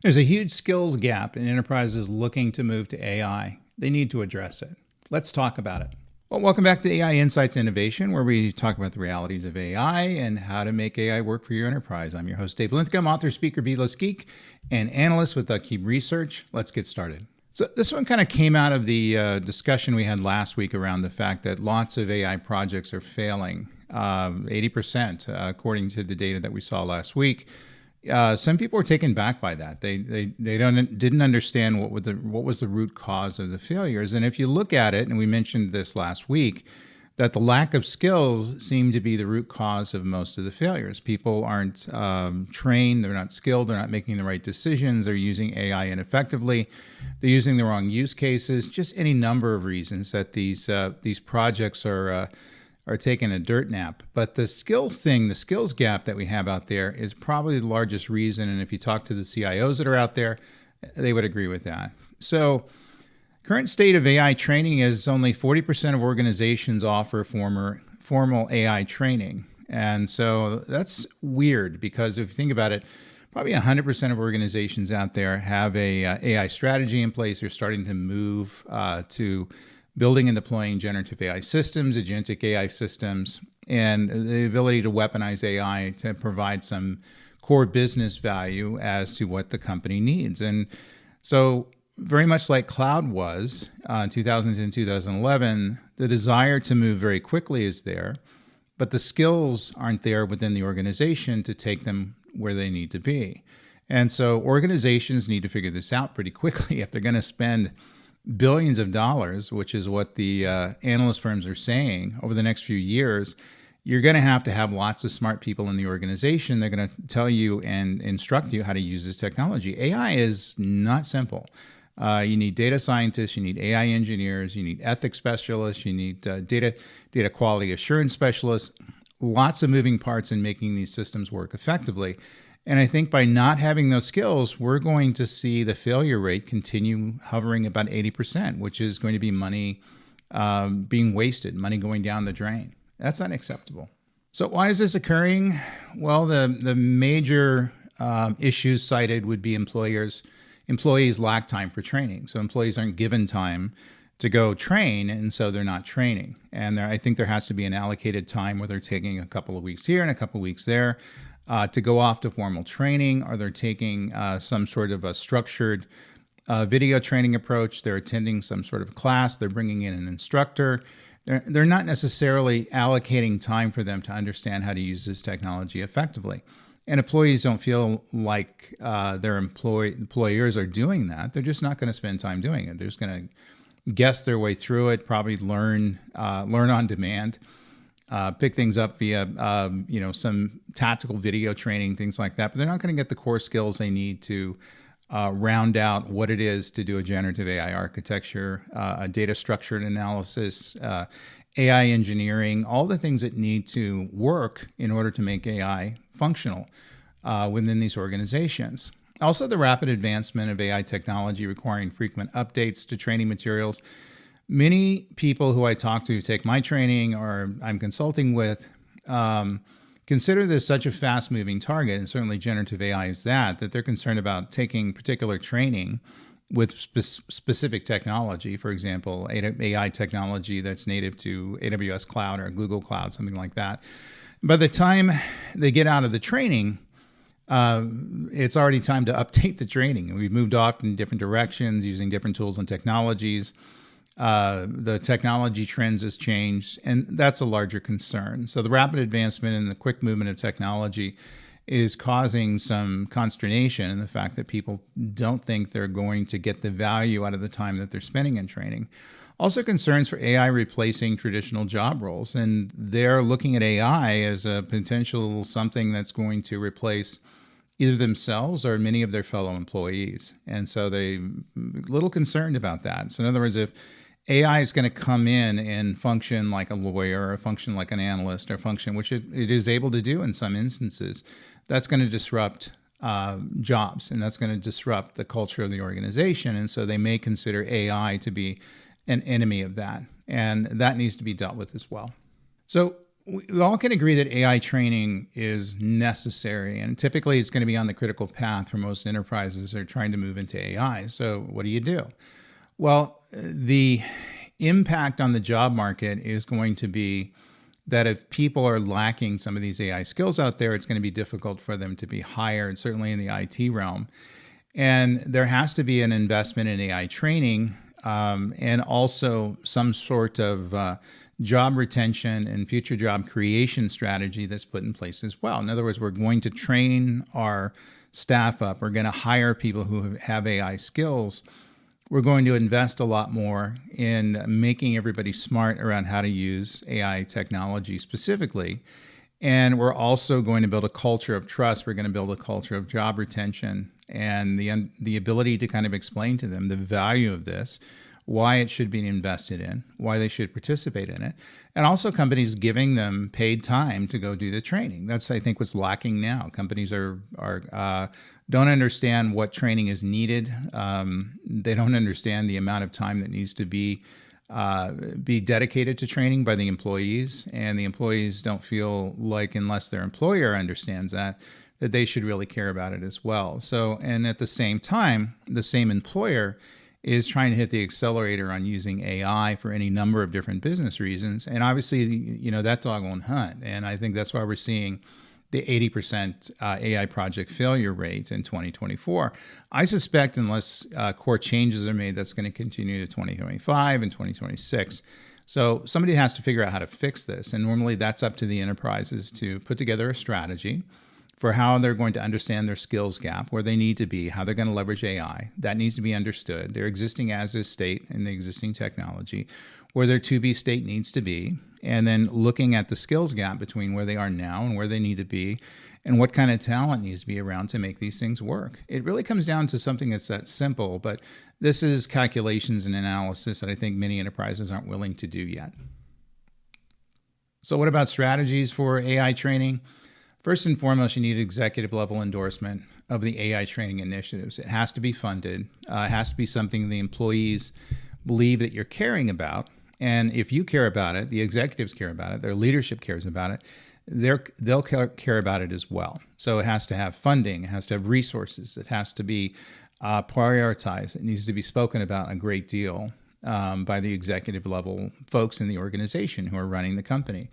There's a huge skills gap in enterprises looking to move to AI. They need to address it. Let's talk about it. Well, welcome back to AI Insights Innovation, where we talk about the realities of AI and how to make AI work for your enterprise. I'm your host, Dave Linthicum, author, speaker, B-list geek, and analyst with theCUBE Research. Let's get started. So this one kind of came out of the discussion we had last week around the fact that lots of AI projects are failing, 80%, according to the data that we saw last week. Some people were taken back by that. They didn't understand what was the root cause of the failures. And if you look at it, and we mentioned this last week, that the lack of skills seem to be the root cause of most of the failures. People aren't trained, they're not skilled, they're not making the right decisions, they're using AI ineffectively, they're using the wrong use cases, just any number of reasons that these projects are taking a dirt nap. But the skills gap that we have out there is probably the largest reason. And if you talk to the CIOs that are out there, they would agree with that. So current state of AI training is only 40% of organizations offer formal AI training. And so that's weird because if you think about it, probably 100% of organizations out there have a AI strategy in place. They're starting to move to building and deploying generative AI systems, agentic AI systems, and the ability to weaponize AI to provide some core business value as to what the company needs. And so very much like cloud was in 2010, 2011, the desire to move very quickly is there, but the skills aren't there within the organization to take them where they need to be. And so organizations need to figure this out pretty quickly if they're going to spend billions of dollars, which is what the analyst firms are saying over the next few years. You're going to have lots of smart people in the organization. They're going to tell you and instruct you how to use this technology. AI is not simple. You need data scientists, you need AI engineers, you need ethics specialists, you need data quality assurance specialists, lots of moving parts in making these systems work effectively. And I think by not having those skills, we're going to see the failure rate continue hovering about 80%, which is going to be money being wasted, money going down the drain. That's unacceptable. So why is this occurring? Well, the major issues cited would be employees lack time for training. So employees aren't given time to go train, and so they're not training. And I think there has to be an allocated time where they're taking a couple of weeks here and a couple of weeks there to go off to formal training, or they're taking some sort of a structured video training approach. They're attending some sort of class. They're bringing in an instructor. They're not necessarily allocating time for them to understand how to use this technology effectively. And employees don't feel like their employers are doing that. They're just not going to spend time doing it. They're just going to guess their way through it, probably learn on demand. Pick things up via, some tactical video training, things like that. But they're not going to get the core skills they need to round out what it is to do a generative AI architecture, a data structured analysis, AI engineering, all the things that need to work in order to make AI functional within these organizations. Also, the rapid advancement of AI technology requiring frequent updates to training materials. Many people who I talk to who take my training or I'm consulting with consider this such a fast-moving target, and certainly generative AI is that they're concerned about taking particular training with specific technology, for example, AI technology that's native to AWS Cloud or Google Cloud, something like that. By the time they get out of the training, it's already time to update the training. And we've moved off in different directions using different tools and technologies. The technology trends has changed, and that's a larger concern. So the rapid advancement and the quick movement of technology is causing some consternation in the fact that people don't think they're going to get the value out of the time that they're spending in training. Also concerns for AI replacing traditional job roles, and they're looking at AI as a potential something that's going to replace either themselves or many of their fellow employees. And so they're a little concerned about that. So in other words, if AI is going to come in and function like a lawyer or function like an analyst or function, which it is able to do in some instances, that's going to disrupt jobs, and that's going to disrupt the culture of the organization. And so they may consider AI to be an enemy of that, and that needs to be dealt with as well. So We all can agree that AI training is necessary, and typically it's going to be on the critical path for most enterprises that are trying to move into AI. So, what do you do? Well, the impact on the job market is going to be that if people are lacking some of these AI skills out there, it's going to be difficult for them to be hired, certainly in the IT realm. And there has to be an investment in AI training and also some sort of job retention and future job creation strategy that's put in place as well. In other words, we're going to train our staff up. We're going to hire people who have AI skills. We're going to invest a lot more in making everybody smart around how to use AI technology specifically. And we're also going to build a culture of trust. We're going to build a culture of job retention and the ability to kind of explain to them the value of this, why it should be invested in, why they should participate in it, and also companies giving them paid time to go do the training. That's, I think, what's lacking now. Companies don't understand what training is needed. They don't understand the amount of time that needs to be dedicated to training by the employees, and the employees don't feel like, unless their employer understands that they should really care about it as well. So, and at the same time, the same employer is trying to hit the accelerator on using AI for any number of different business reasons. And obviously, that dog won't hunt. And I think that's why we're seeing the 80% AI project failure rate in 2024. I suspect unless core changes are made, that's going to continue to 2025 and 2026. So somebody has to figure out how to fix this. And normally that's up to the enterprises to put together a strategy for how they're going to understand their skills gap, where they need to be, how they're going to leverage AI. That needs to be understood. Their existing as-is state and the existing technology, where their to-be state needs to be, and then looking at the skills gap between where they are now and where they need to be, and what kind of talent needs to be around to make these things work. It really comes down to something that's that simple, but this is calculations and analysis that I think many enterprises aren't willing to do yet. So what about strategies for AI training? First and foremost, you need executive level endorsement of the AI training initiatives. It has to be funded. It has to be something the employees believe that you're caring about. And if you care about it, the executives care about it, their leadership cares about it, they'll care about it as well. So it has to have funding, it has to have resources, it has to be prioritized, it needs to be spoken about a great deal by the executive level folks in the organization who are running the company.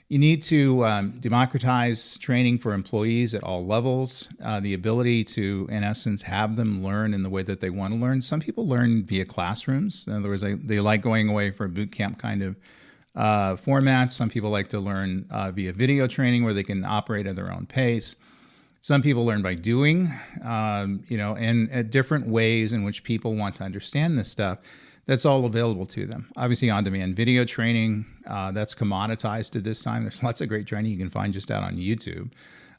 You need to democratize training for employees at all levels, the ability to, in essence, have them learn in the way that they want to learn. Some people learn via classrooms. In other words, they like going away for a boot camp kind of format. Some people like to learn via video training where they can operate at their own pace. Some people learn by doing, and at different ways in which people want to understand this stuff. That's all available to them. Obviously, on-demand video training, that's commoditized at this time. There's lots of great training you can find just out on YouTube.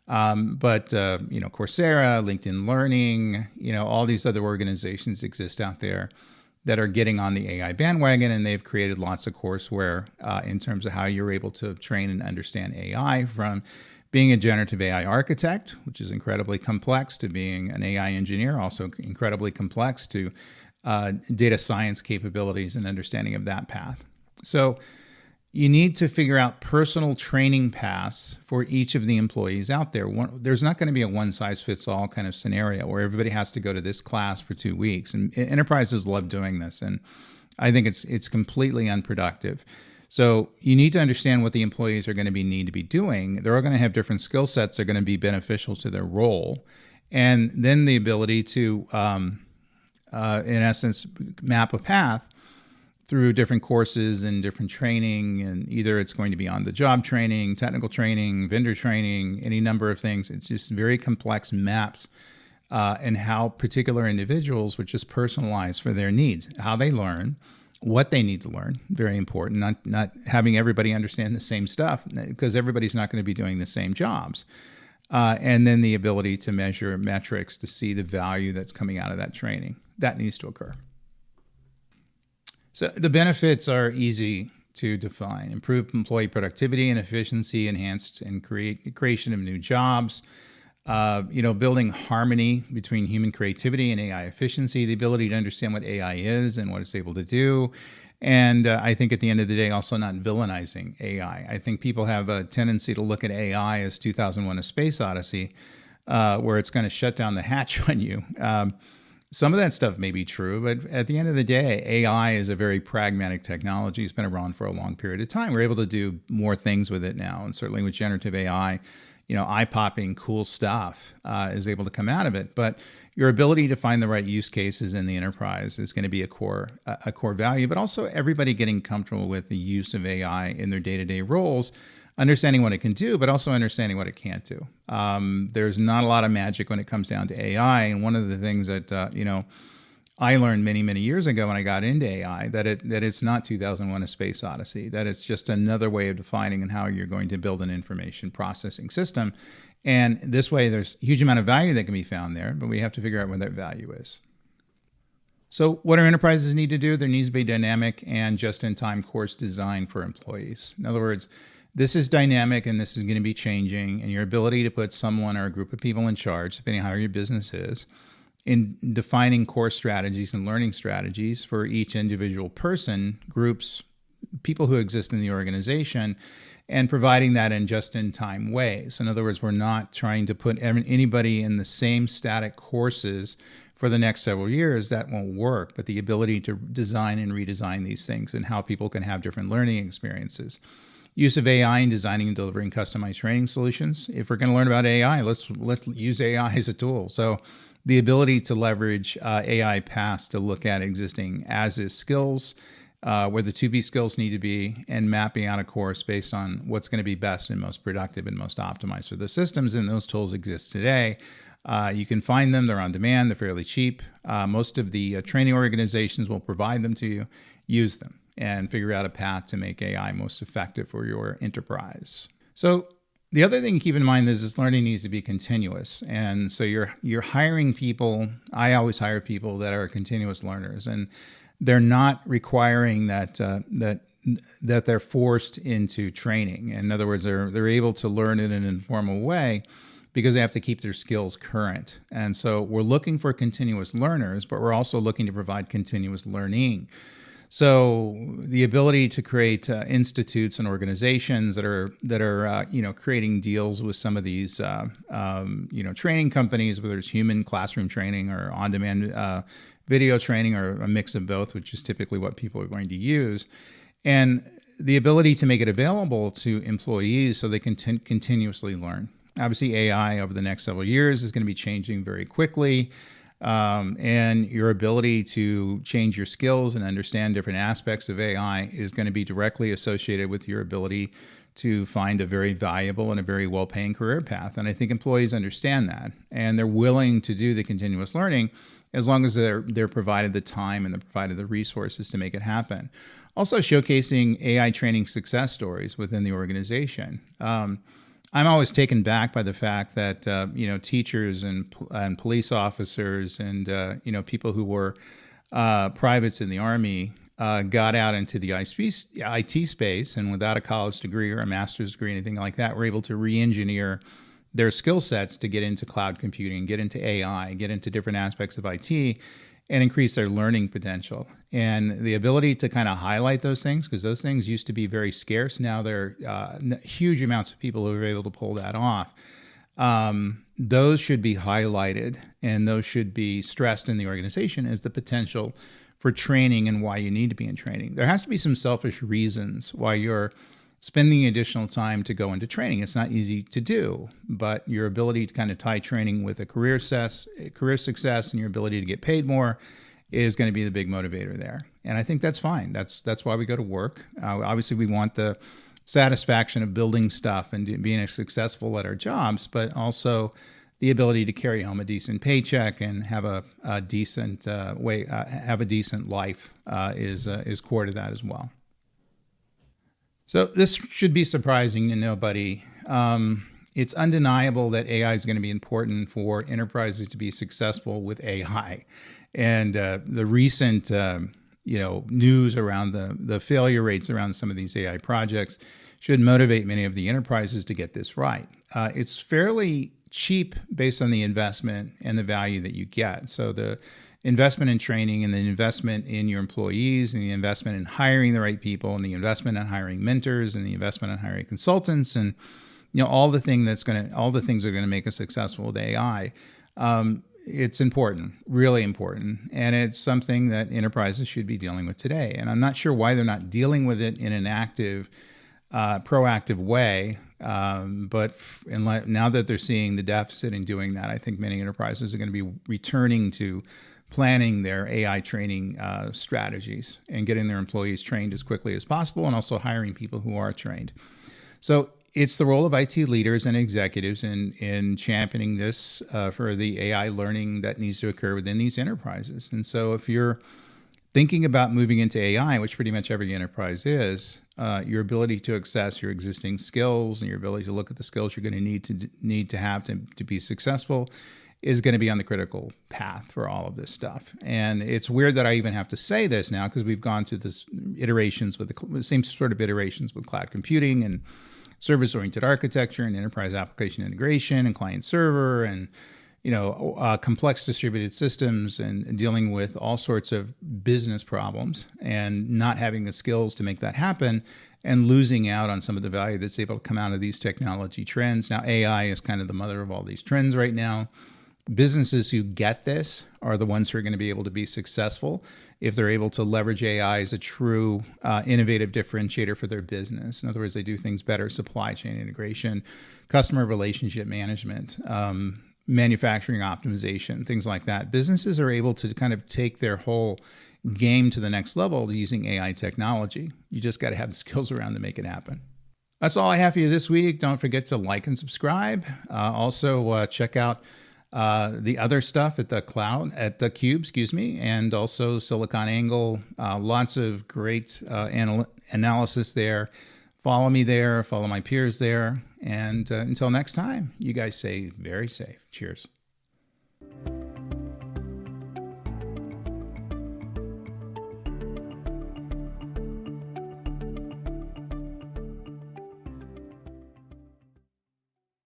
But Coursera, LinkedIn Learning, all these other organizations exist out there that are getting on the AI bandwagon, and they've created lots of courseware in terms of how you're able to train and understand AI, from being a generative AI architect, which is incredibly complex, to being an AI engineer, also incredibly complex, to data science capabilities and understanding of that path. So you need to figure out personal training paths for each of the employees out there. There's not going to be a one-size-fits-all kind of scenario where everybody has to go to this class for 2 weeks. And enterprises love doing this, and I think it's completely unproductive. So you need to understand what the employees are going to need to be doing. They're all going to have different skill sets that are going to be beneficial to their role. And then the ability to in essence, map a path through different courses and different training. And either it's going to be on the job training, technical training, vendor training, any number of things. It's just very complex maps and how particular individuals, which is personalized for their needs, how they learn, what they need to learn. Very important. Not having everybody understand the same stuff, because everybody's not going to be doing the same jobs. And then the ability to measure metrics to see the value that's coming out of that training. That needs to occur. So the benefits are easy to define: improved employee productivity and efficiency, enhanced and creation of new jobs, building harmony between human creativity and AI efficiency, the ability to understand what AI is and what it's able to do, And I think at the end of the day, also not villainizing AI. I think people have a tendency to look at AI as 2001: A Space Odyssey, where it's going to shut down the hatch on you. Some of that stuff may be true, but at the end of the day, AI is a very pragmatic technology. It's been around for a long period of time. We're able to do more things with it now, and certainly with generative AI, eye-popping, cool stuff is able to come out of it. But your ability to find the right use cases in the enterprise is going to be a core value. But also, everybody getting comfortable with the use of AI in their day-to-day roles, understanding what it can do, but also understanding what it can't do. There's not a lot of magic when it comes down to AI. And one of the things that, I learned many, many years ago when I got into AI, that it's not 2001: A Space Odyssey, that it's just another way of defining and how you're going to build an information processing system. And this way, there's a huge amount of value that can be found there, but we have to figure out what that value is. So what do enterprises need to do? There needs to be dynamic and just-in-time course design for employees. In other words, this is dynamic and this is going to be changing, and your ability to put someone or a group of people in charge, depending on how your business is, in defining course strategies and learning strategies for each individual person, groups, people who exist in the organization, and providing that in just-in-time ways. In other words, we're not trying to put anybody in the same static courses for the next several years. That won't work, but the ability to design and redesign these things and how people can have different learning experiences. Use of AI in designing and delivering customized training solutions. If we're going to learn about AI, let's use AI as a tool. So the ability to leverage AI paths to look at existing as-is skills, where the to-be skills need to be, and mapping out a course based on what's going to be best and most productive and most optimized for the systems. And those tools exist today. You can find them. They're on demand. They're fairly cheap. Most of the training organizations will provide them to you. Use them and figure out a path to make AI most effective for your enterprise. So the other thing to keep in mind is this learning needs to be continuous. And so you're hiring people. I always hire people that are continuous learners, and they're not requiring that they're forced into training. In other words, they're able to learn in an informal way because they have to keep their skills current. And so we're looking for continuous learners, but we're also looking to provide continuous learning. So the ability to create institutes and organizations that are creating deals with some of these training companies, whether it's human classroom training or on-demand video training or a mix of both, which is typically what people are going to use, and the ability to make it available to employees so they can continuously learn. Obviously, AI over the next several years is going to be changing very quickly. And your ability to change your skills and understand different aspects of AI is going to be directly associated with your ability to find a very valuable and a very well-paying career path. And I think employees understand that, and they're willing to do the continuous learning as long as they're provided the time and they're provided the resources to make it happen. Also showcasing AI training success stories within the organization. I'm always taken back by the fact that teachers and police officers and people who were privates in the Army got out into the IT space, and without a college degree or a master's degree, anything like that, were able to re-engineer their skill sets to get into cloud computing, get into AI, get into different aspects of IT, and increase their learning potential. And the ability to kind of highlight those things, because those things used to be very scarce. Now there are huge amounts of people who are able to pull that off. Those should be highlighted, and those should be stressed in the organization as the potential for training and why you need to be in training. There has to be some selfish reasons why you're spending additional time to go into training. It's not easy to do, but your ability to kind of tie training with a career success and your ability to get paid more is going to be the big motivator there. And I think that's fine. That's why we go to work. Obviously, we want the satisfaction of building stuff and being successful at our jobs, but also the ability to carry home a decent paycheck and have a decent have a decent life is core to that as well. So this should be surprising to nobody. It's undeniable that AI is going to be important for enterprises to be successful with AI. And the recent news around the failure rates around some of these AI projects should motivate many of the enterprises to get this right. It's fairly cheap based on the investment and the value that you get. So investment in training and the investment in your employees and the investment in hiring the right people and the investment in hiring mentors and the investment in hiring consultants and all the things that are going to make us successful with AI. It's important, really important, and it's something that enterprises should be dealing with today. And I'm not sure why they're not dealing with it in an active, proactive way. But now that they're seeing the deficit in doing that, I think many enterprises are going to be returning to planning their AI training strategies and getting their employees trained as quickly as possible, and also hiring people who are trained. So it's the role of IT leaders and executives in championing this for the AI learning that needs to occur within these enterprises. And so if you're thinking about moving into AI, which pretty much every enterprise is, your ability to access your existing skills and your ability to look at the skills you're going to need to have to be successful is going to be on the critical path for all of this stuff. And it's weird that I even have to say this now, because we've gone through this iterations with the same sort of iterations with cloud computing and service-oriented architecture and enterprise application integration and client server and complex distributed systems and dealing with all sorts of business problems and not having the skills to make that happen and losing out on some of the value that's able to come out of these technology trends. Now, AI is kind of the mother of all these trends right now. Businesses who get this are the ones who are going to be able to be successful if they're able to leverage AI as a true innovative differentiator for their business. In other words, they do things better: supply chain integration, customer relationship management, manufacturing optimization, things like that. Businesses are able to kind of take their whole game to the next level using AI technology. You just got to have the skills around to make it happen. That's all I have for you this week. Don't forget to like and subscribe. Also, check out the other stuff at theCUBE, and also SiliconANGLE. Lots of great analysis there. Follow me there, follow my peers there. And until next time, you guys stay very safe. Cheers.